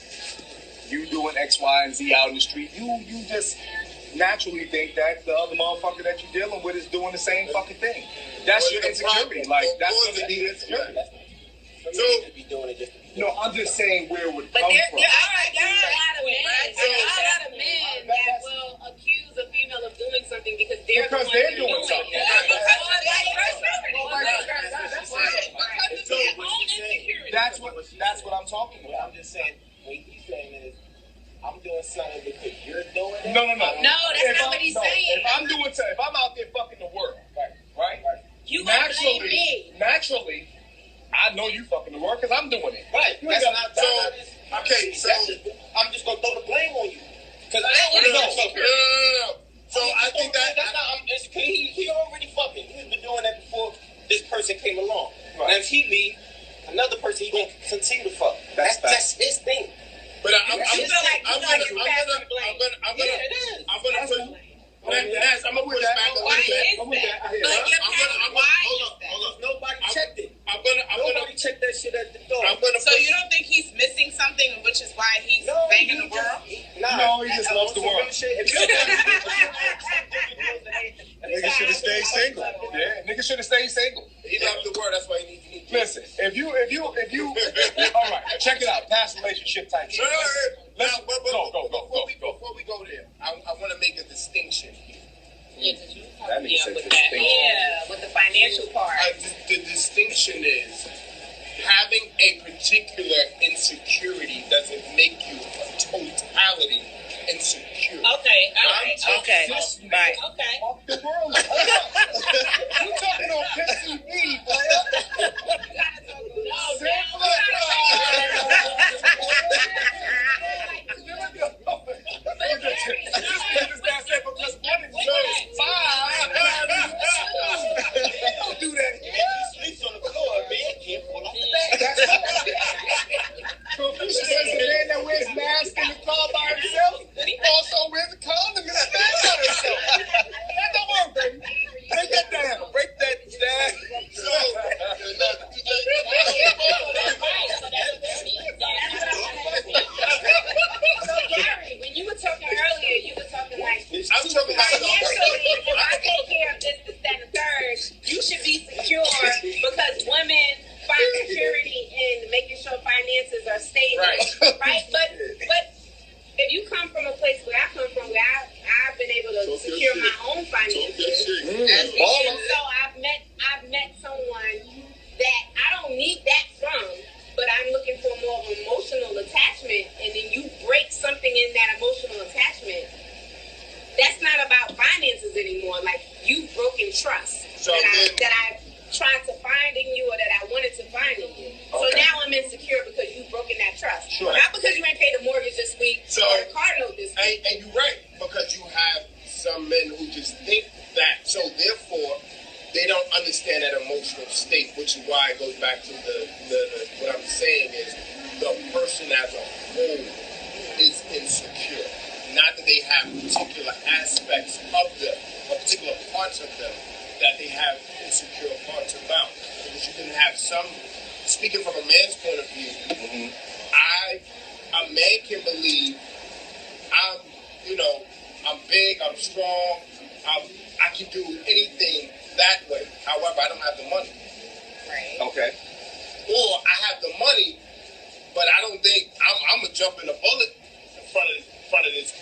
you doing X, Y, and Z out in the street, you just naturally think that the other motherfucker that you're dealing with is doing the same fucking thing. That's your insecurity. Like that's gonna be insecurity. So no, I'm just saying where it would come from. There are a lot of men that will accuse a female of doing something because they're doing something. That's what I'm talking about. I'm just saying, what he's saying is, I'm doing something because you're doing it. No, that's not what he's saying. If I'm out there fucking the world, right? You blame me. Naturally, I know you fucking the world because I'm doing it. Right. That's I'm just gonna throw the blame on you. Because I don't know. So I think that's not. He already fucking. He's been doing that before this person came along. Right. Now if he leave, another person, he gonna continue to fuck. That's his thing. But I'm gonna push back a little bit. Nobody checked it. Nobody checked that shit at the door. So you don't think he's missing something, which is why he's banging the world? No, he just loves the world. Nigga should have stayed single. Yeah, nigga should have stayed single. He loves the world. That's why he needs. Listen, if you, all right, check it out. Past relationship type shit. Let's go. Before we go there, I want to make a distinction. That makes sense. With the financial part. The distinction is having a particular insecurity doesn't make you a totality insecure. Okay. Right. Off the world. You talking on PCB, player? Don't do that. He sleeps on the floor, man. Can't fall off the bed. So if he says a man that wears mask in the car by himself, he also wears a condom and a mask on himself. That don't work, baby. Break that down. When you were talking earlier, you were talking like I'm talking about financially, if I take care of this, that, and the third, you should be secure because women find security in making sure finances are stable, right? But if you come from a place where I come from, where I've been able to secure my own finances, and so I've met someone that I don't need that from, but I'm looking for more of an emotional attachment, and then you break something in that emotional attachment. That's not about finances anymore. Like, you've broken trust that I tried to find in you or that I wanted to find in you. Okay. So now I'm insecure because you've broken that trust. Sure. Not because you ain't paid the mortgage this week or the car note this week. And you're right, because you have some men who just think that. So therefore, they don't understand that emotional state, which is why it goes back to the what I'm saying is the person as a whole is insecure. Not that they have particular aspects of them, or particular parts of them that they have insecure parts about. Because you can have some, speaking from a man's point of view, a man can believe I'm big, I'm strong, I can do anything that way. However, I don't have the money. Right. Okay. Or I have the money, but I don't think I'm gonna jump in a bullet in front of this.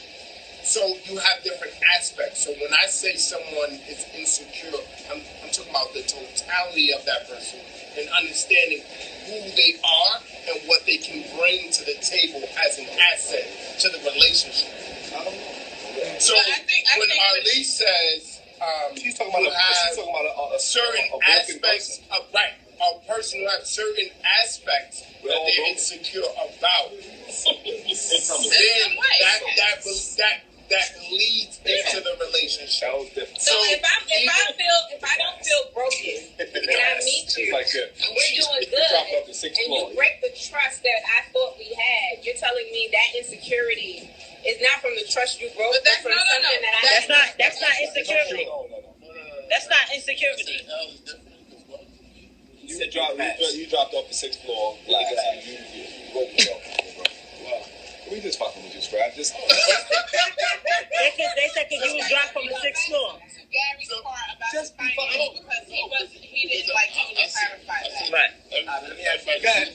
So you have different aspects. So when I say someone is insecure, I'm talking about the totality of that person and understanding who they are and what they can bring to the table as an asset to the relationship. So when Arlie says she's talking about a certain aspects of a person who has certain aspects that they're insecure about, then that leads into the relationship. That was different. So if I don't feel broken and I meet you, and we're doing good, and you break the trust that I thought we had, you're telling me that insecurity is not from the trust you broke, but from something that I had. That's not insecurity. That's not insecurity. You dropped off the 6th floor last time. You broke it off. Wow. We just fucking with you, Scrap. Just They said because you was dropped from the 6th floor. Gary's part about the finance because he didn't like totally clarify that. Right. let me ask you. Go ahead.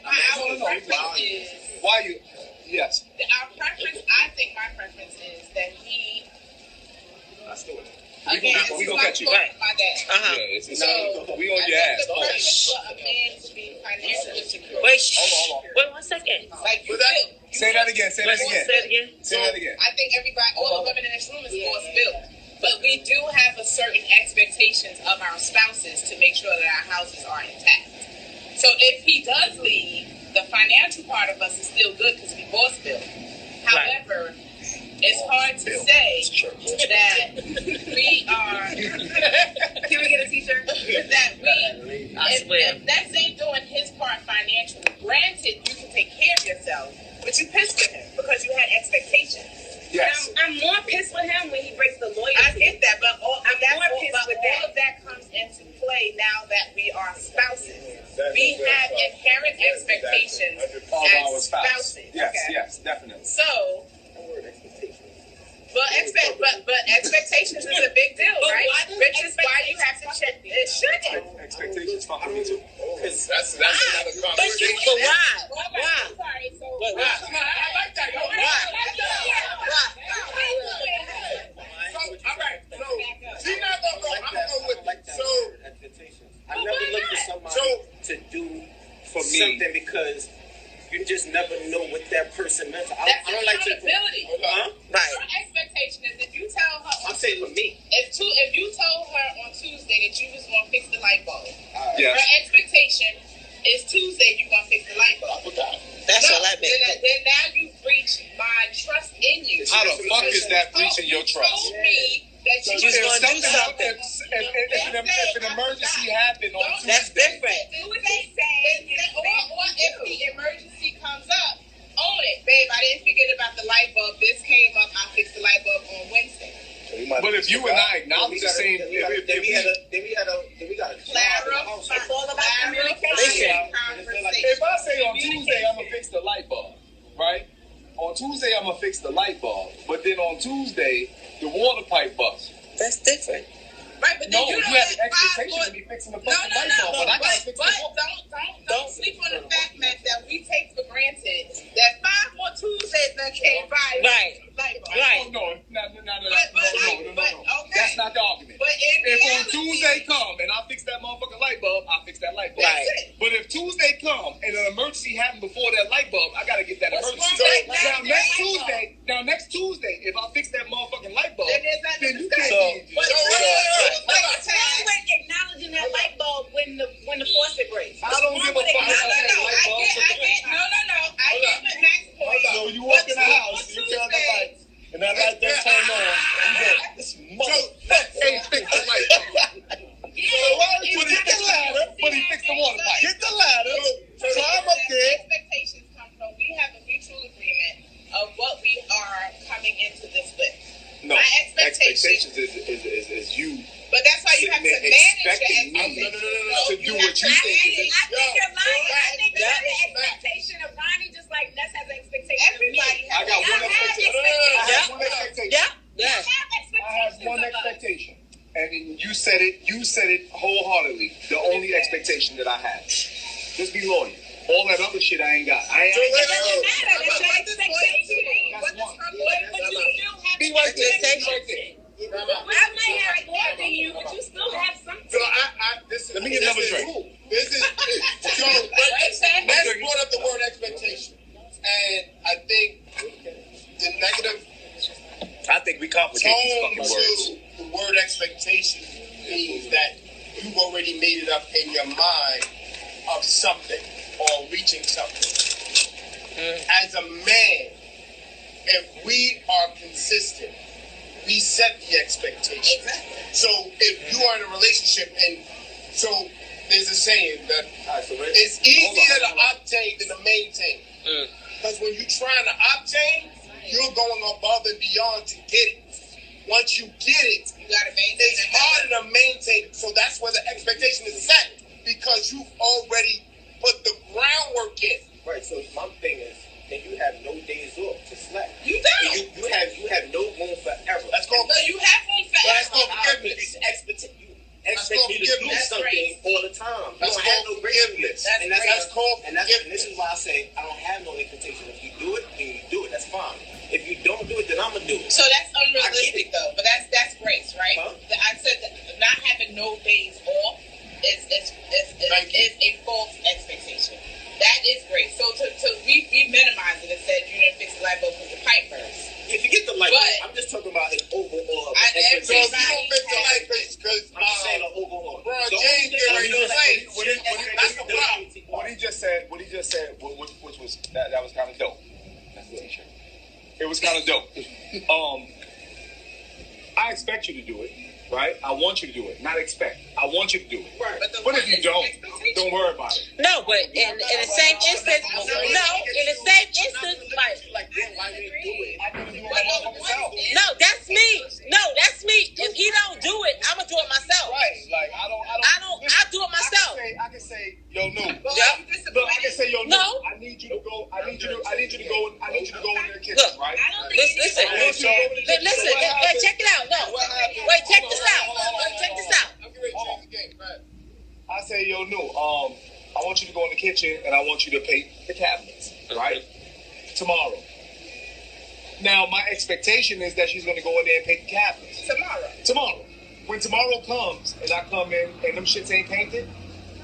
Our preference is. Why you? Yes. Our preference. I think my preference is that he. Let's do it. Again, we gonna catch you. Right. My dad. Yeah, we on your ass. The preference for a man to be financially secure. Wait, wait 1 second. Like you Say that again. Say that again. So I think everybody, all the women in this room is force built. But we do have a certain expectations of our spouses to make sure that our houses are intact. So if he does leave, the financial part of us is still good because we boss built. However, it's hard to say that we are. Can we get a t-shirt? That if let's say doing his part financially, granted you can take care of yourself, but you pissed with him because you had expectations. Yes. I'm more pissed with him when he breaks the loyalty. I get that, but all of that comes into play now that we are spouses. We have inherent expectations Of our as spouse. spouses. Yes, Okay. yes, definitely. So, but expectations is a big deal, right? Which is why you have to check. It shouldn't. Expectations fuck with me too. That's another conversation. So why? Sorry. So Why? I like that. Yo, all right. So she's not gonna go. I'm gonna go with it. So I never look for somebody to do for me something because you just never know what that person meant. I don't like to. accountability. Right. Your expectation is if you tell her. I'm saying for me. If you told her on Tuesday that you was gonna fix the light bulb, Yes. her expectation is Tuesday you gonna fix the light bulb. That's all I meant. Then now you breach my trust in you. How the fuck is that breaching your trust? You told me that you was If gonna do something. if an emergency happened on Tuesday, That's different. Or if the emergency comes up, own it, babe. I didn't forget about the light bulb. This came up. I'll fix the light bulb on Wednesday. but if you and I acknowledge the same, Then we got a It's all about communication. if I say on Tuesday I'm gonna fix the light bulb, right? On Tuesday I'm gonna fix the light bulb, but then on Tuesday the water pipe busts. That's different. Right, but No, then you don't have let an expectation five to be fixing the No, fucking light bulb, but I gotta fix the water. don't sleep on the fact, Matt, that we take for granted that 5 more Tuesdays done came by. Right. Right. No. Okay. That's not the argument. But in If on reality- Tuesday come and I fix that motherfucking light bulb, I fix that light bulb. Right. But if Tuesday come and an emergency happened before that light bulb, I gotta get that emergency. wrong with that Next Tuesday, if I fix that motherfucking light bulb, Then there's nothing then to you discuss. can't be. But What's wrong with acknowledging that light bulb when the faucet breaks? I don't give a fuck about that light bulb. I get what Max point. So you walk in the house, you turn the lights, and that light don't turn on. You go, this motherfucker ain't fix the light bulb. But he get the ladder, but he fixed the water pipe. Get the ladder, climb up there. Expectations come from we have a mutual agreement of what we are coming into this with. No, My expectations is you. But that's why you have to Sitting there manage your expecting me expectations. to do what you think is I think you're lying. I think you Yeah. have an expectation of Ronnie just like Ness has an expectation of me. Everybody I got one expectation. I have one expectation. Yeah. You have I have expectations one of us. expectation. And you said it wholeheartedly. The only expectation that I have. Just be loyal. All that other shit I ain't got. It doesn't matter. That's your expectation. That's one. But you still have Be right there. Be expectations. right there. I might have more than you, but you still have something. So Let me get another drink. This is so. Let's brought up the word expectation, and I think the negative I think we complicate these tone fucking words. to the word expectation means that you've already made it up in your mind of something or reaching something. As a man, if we are consistent, we set the expectation. So if you are in a relationship, and so there's a saying that it's easier to obtain than to maintain. Because when you're trying to obtain, you're going above and beyond to get it. Once you get it, You gotta maintain it's harder to maintain. So that's where the expectation is set, because you've already put the groundwork in. Right. So my thing is, then you have no days off to slack. You don't. You have no room for error. That's called No, you have room for That's error. called forgiveness. Expect me to do forgiveness. something all the time. That's You don't have called no grace. forgiveness. And That's called and this forgiveness. is why I say I don't have no expectation. If you do it, then you do it. That's fine. If you don't do it, then I'm gonna do it. So that's unrealistic, though. But that's grace, right? Huh? I said that not having no days off is a false expectation. That is grace. So we minimized it and said you didn't fix the light bulb because the pipe burst. If you get the light, But- I'm just talking about an overall I- So if you expectation. don't fix the light because I'm just saying an overall. LeBron The only James thing get I'm ready to doing say, is- that's the problem. What he just said, which was that was kind of dope. That's the t-shirt. It was kind of dope. I expect you to do it, right? I want you to do it, not expect. I want you to do it. Right. But if you don't worry about it. No, but in the same instance, like why they do it? I can do it myself. No, that's me. If he don't do it, I'm gonna do it myself. Right, like I do it myself. I can say, yo, no. Yeah. Look, I can say, yo, no. I need you to go. I need you to go in the kitchen, Look, right? Listen. Check it out. No, wait, check this out. I'm getting ready to change the game. Right. I say, yo, no. I want you to go in the kitchen and I want you to paint the cabinets, right? Tomorrow. Now, my expectation is that she's going to go in there and paint the cabinets. Tomorrow. When tomorrow comes and I come in and them shits ain't painted,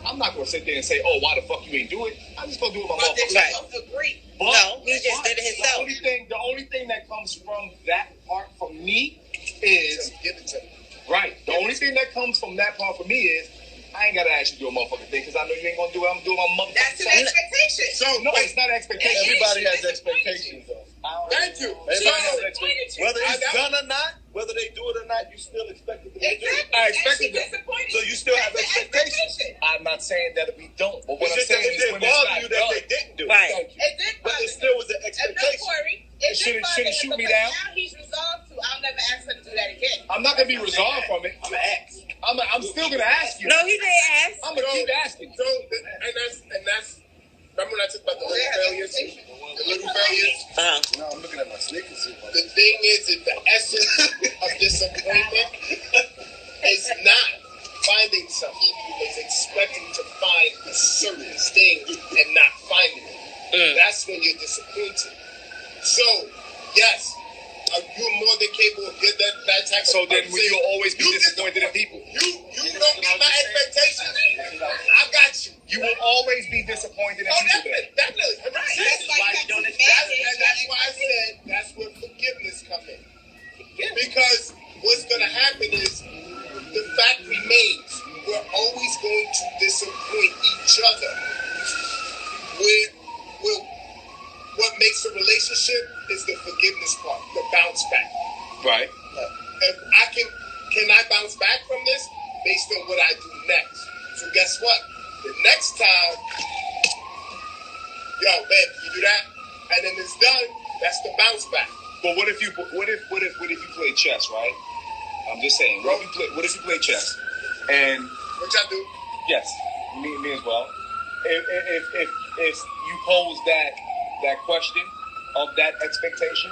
I'm not going to sit there and say, oh, why the fuck you ain't do it? I'm just going to do it my motherfucking self. No, he just did it himself. The only thing that comes from that part from me is... Right. The only thing that comes from that part for me is I ain't got to actually do a motherfucking thing because I know you ain't going to do it. I'm doing my motherfucking That's an expectation. So, no, it's not an expectation. Everybody has expectations, though. Thank you. Whether it's done or not, whether they do it or not, you still expect it to be done. I expected that. So you still have expectations. I'm not saying that we don't. But what I'm It's just saying that is it when didn't it's bother not you that done. they didn't do it. Right. It did But bother it still was an And expectation. don't worry, Shouldn't shoot me down? Now he's resolved to. I'll never ask her to do that again. I'm not going to be resolved from it. I'm going to ask. I'm still going to ask you. No, he didn't ask. I'm going to keep asking. So, and that's. Remember when I talked about the little failures? The little failures? No, I'm looking at my sneakers. The thing is that the essence of disappointment is not finding something. It's expecting to find a certain thing and not finding it. That's when you're disappointed. So, yes, you're more than capable of getting that type of. So then you'll always be disappointed in people. You don't meet my expectations. I got you. You will always be disappointed in people. Definitely. Right. That's why I said that's where forgiveness comes in. Because what's going to happen is the fact remains we're always going to disappoint each other. What makes a relationship is the forgiveness part, the bounce back. Right. If can I bounce back from this based on what I do next? So guess what? The next time, yo, babe, you do that, and then it's done. That's the bounce back. But what if you play chess, right? I'm just saying. What if you play chess, and Which I do. yes, me as well. If you pose that question of that expectation,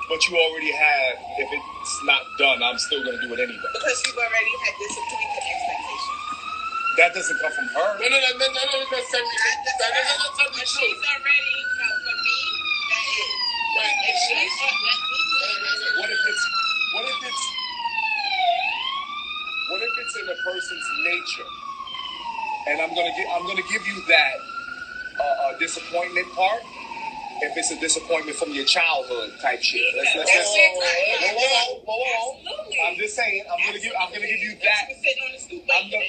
but you already have, if it's not done, I'm still going to do it anyway. Because you've already had disappointed expectation. That doesn't come from her. No, that's necessarily true. She's already, for me, that is. Right. If she's What if it's in a person's nature? And I'm gonna give you that disappointment part. If it's a disappointment from your childhood type shit. Let's I'm just saying. I'm gonna give you that.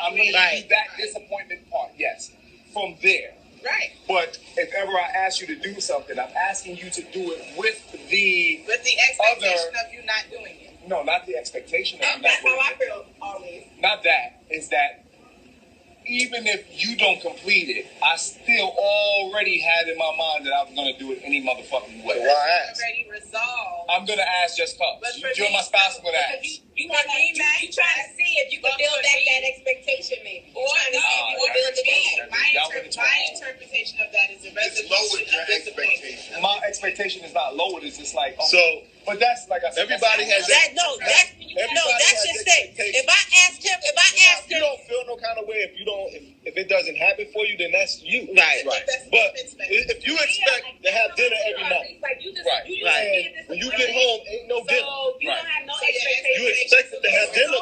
I'm gonna give you that disappointment part. Yes, from there. right. But if ever I ask you to do something, I'm asking you to do it with the Expectation of you not doing it. No, not the expectation of you not That's doing how I it. feel always. Not that. Is that even if you don't complete it, I still already had in my mind that I'm going to do it any motherfucking way. Already resolved. I'm going to ask just cause. You're my spouse, I'm going to ask. You trying to see if you can build back that expectation, maybe. Or trying to see if you can build it back. my interpretation of that is a resolution of disappointment. My expectation is not lowered. It's just like, So, but that's like I said. everybody has That's just it. If I asked him, you don't feel no kind of way if it doesn't happen for you, then that's you. Right. But if you expect to have dinner every night, Right. when you get home, ain't no dinner. So you don't have no You expectation. expect to have dinner,